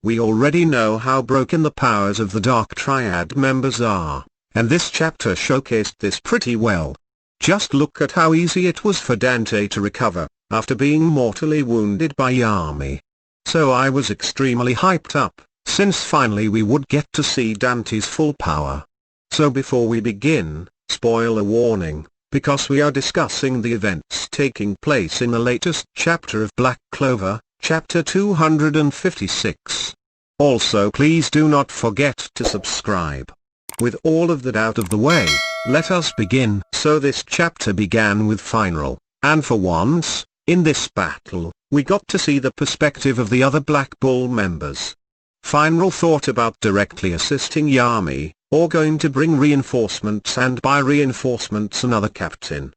We already know how broken the powers of the Dark Triad members are, and this chapter showcased this pretty well. Just look at how easy it was for Dante to recover, after being mortally wounded by Yami. So I was extremely hyped up, since finally we would get to see Dante's full power. So before we begin, spoiler warning, because we are discussing the events taking place in the latest chapter of Black Clover, chapter 256. Also please do not forget to subscribe. With all of that out of the way, let us begin. So this chapter began with Final, and for once, in this battle, we got to see the perspective of the other Black Bull members. Final thought about directly assisting Yami, or going to bring reinforcements, and by reinforcements another captain.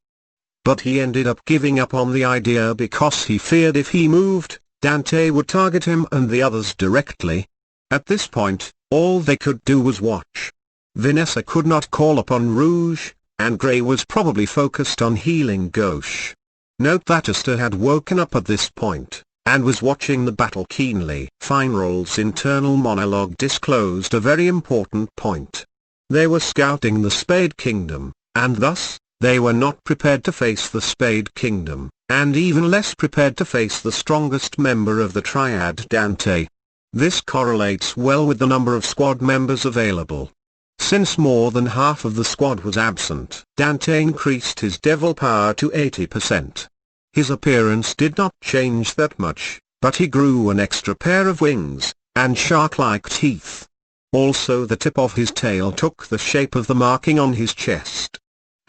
But he ended up giving up on the idea because he feared if he moved, Dante would target him and the others directly. At this point, all they could do was watch. Vanessa could not call upon Rouge, and Grey was probably focused on healing Gauche. Note that Esther had woken up at this point, and was watching the battle keenly. Final's internal monologue disclosed a very important point. They were scouting the Spade Kingdom, and thus, they were not prepared to face the Spade Kingdom, and even less prepared to face the strongest member of the Triad, Dante. This correlates well with the number of squad members available. Since more than half of the squad was absent, Dante increased his devil power to 80%. His appearance did not change that much, but he grew an extra pair of wings, and shark-like teeth. Also the tip of his tail took the shape of the marking on his chest.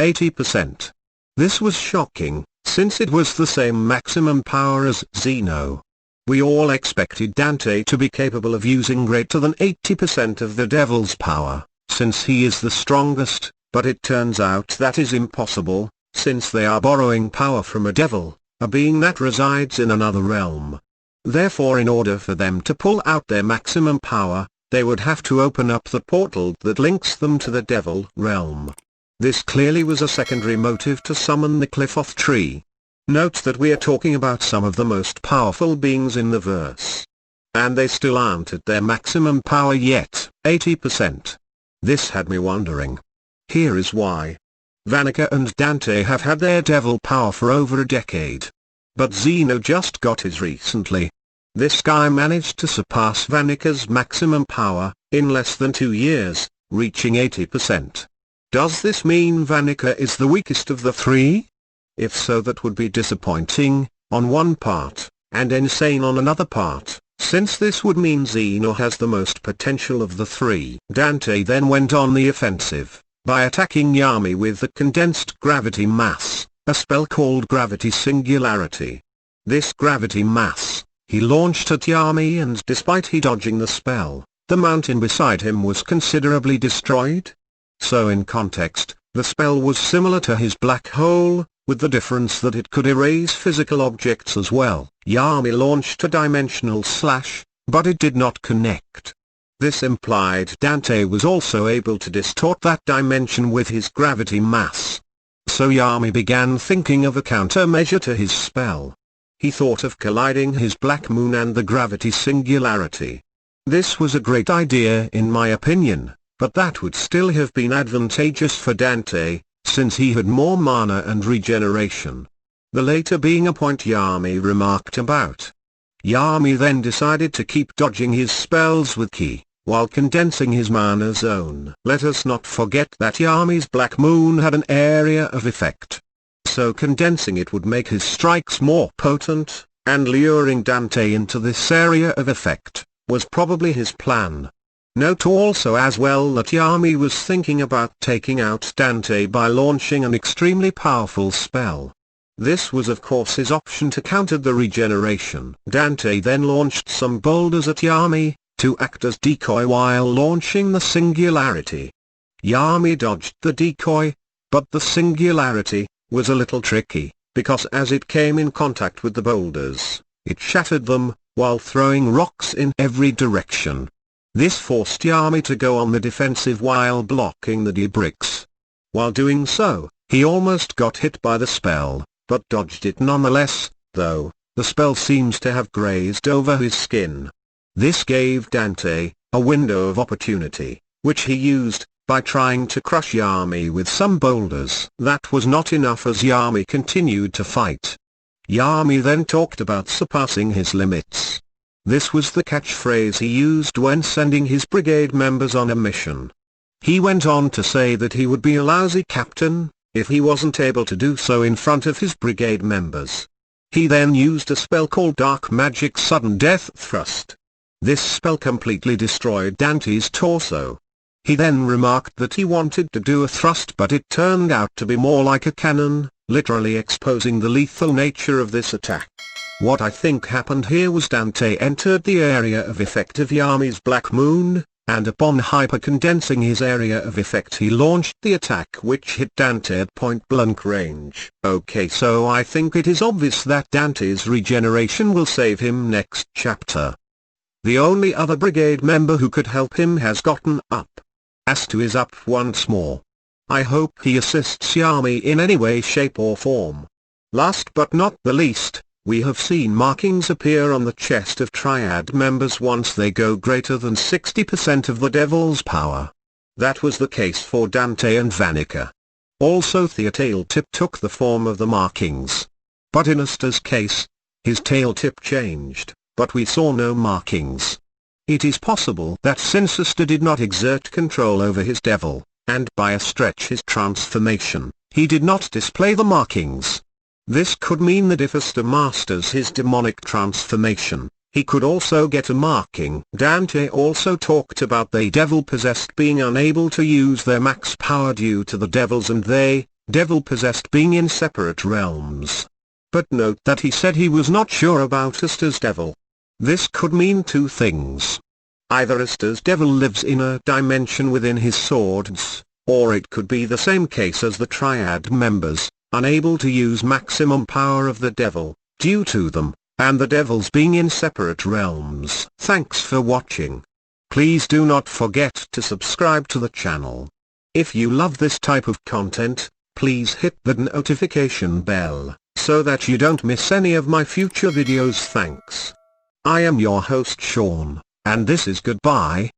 80%. This was shocking, since it was the same maximum power as Zeno. We all expected Dante to be capable of using greater than 80% of the devil's power, since he is the strongest, but it turns out that is impossible, since they are borrowing power from a devil, a being that resides in another realm. Therefore, in order for them to pull out their maximum power, they would have to open up the portal that links them to the devil realm. This clearly was a secondary motive to summon the Qliphotht tree. Note that we are talking about some of the most powerful beings in the verse. And they still aren't at their maximum power yet, 80%. This had me wondering. Here is why. Vanica and Dante have had their devil power for over a decade. But Zeno just got his recently. This guy managed to surpass Vanica's maximum power, in less than 2 years, reaching 80%. Does this mean Vanica is the weakest of the three? If so, that would be disappointing, on one part, and insane on another part, since this would mean Zeno has the most potential of the three. Dante then went on the offensive, by attacking Yami with the condensed gravity mass, a spell called Gravity Singularity. This gravity mass, he launched at Yami, and despite he dodging the spell, the mountain beside him was considerably destroyed. So in context, the spell was similar to his black hole, with the difference that it could erase physical objects as well. Yami launched a dimensional slash, but it did not connect. This implied Dante was also able to distort that dimension with his gravity mass. So Yami began thinking of a countermeasure to his spell. He thought of colliding his black moon and the gravity singularity. This was a great idea in my opinion, but that would still have been advantageous for Dante, since he had more mana and regeneration. The later being a point Yami remarked about. Yami then decided to keep dodging his spells with Ki, while condensing his mana zone. Let us not forget that Yami's Black Moon had an area of effect. So condensing it would make his strikes more potent, and luring Dante into this area of effect, was probably his plan. Note also as well that Yami was thinking about taking out Dante by launching an extremely powerful spell. This was of course his option to counter the regeneration. Dante then launched some boulders at Yami, to act as decoy while launching the singularity. Yami dodged the decoy, but the singularity was a little tricky, because as it came in contact with the boulders, it shattered them, while throwing rocks in every direction. This forced Yami to go on the defensive while blocking the D-bricks. While doing so, he almost got hit by the spell, but dodged it nonetheless, though the spell seems to have grazed over his skin. This gave Dante a window of opportunity, which he used by trying to crush Yami with some boulders. That was not enough as Yami continued to fight. Yami then talked about surpassing his limits. This was the catchphrase he used when sending his brigade members on a mission. He went on to say that he would be a lousy captain if he wasn't able to do so in front of his brigade members. He then used a spell called Dark Magic Sudden Death Thrust. This spell completely destroyed Dante's torso. He then remarked that he wanted to do a thrust, but it turned out to be more like a cannon, literally exposing the lethal nature of this attack. What I think happened here was Dante entered the area of effect of Yami's Black Moon, and upon hypercondensing his area of effect he launched the attack which hit Dante at point-blank range. Okay, so I think it is obvious that Dante's regeneration will save him next chapter. The only other brigade member who could help him has gotten up. Astu is up once more. I hope he assists Yami in any way, shape or form. Last but not the least, we have seen markings appear on the chest of Triad members once they go greater than 60% of the Devil's power. That was the case for Dante and Vanica. Also their tail tip took the form of the markings. But in Asta's case, his tail tip changed, but we saw no markings. It is possible that since Asta did not exert control over his devil, and by a stretch his transformation, he did not display the markings. This could mean that if Asta masters his demonic transformation, he could also get a marking. Dante also talked about they devil-possessed being unable to use their max power due to the devils and they, devil-possessed, being in separate realms. But note that he said he was not sure about Asta's devil. This could mean two things. Either Asta's devil lives in a dimension within his swords, or it could be the same case as the Triad members, unable to use maximum power of the devil, due to them, and the devils being in separate realms. Thanks for watching. Please do not forget to subscribe to the channel. If you love this type of content, please hit the notification bell, so that you don't miss any of my future videos. Thanks. I am your host Sean, and this is goodbye.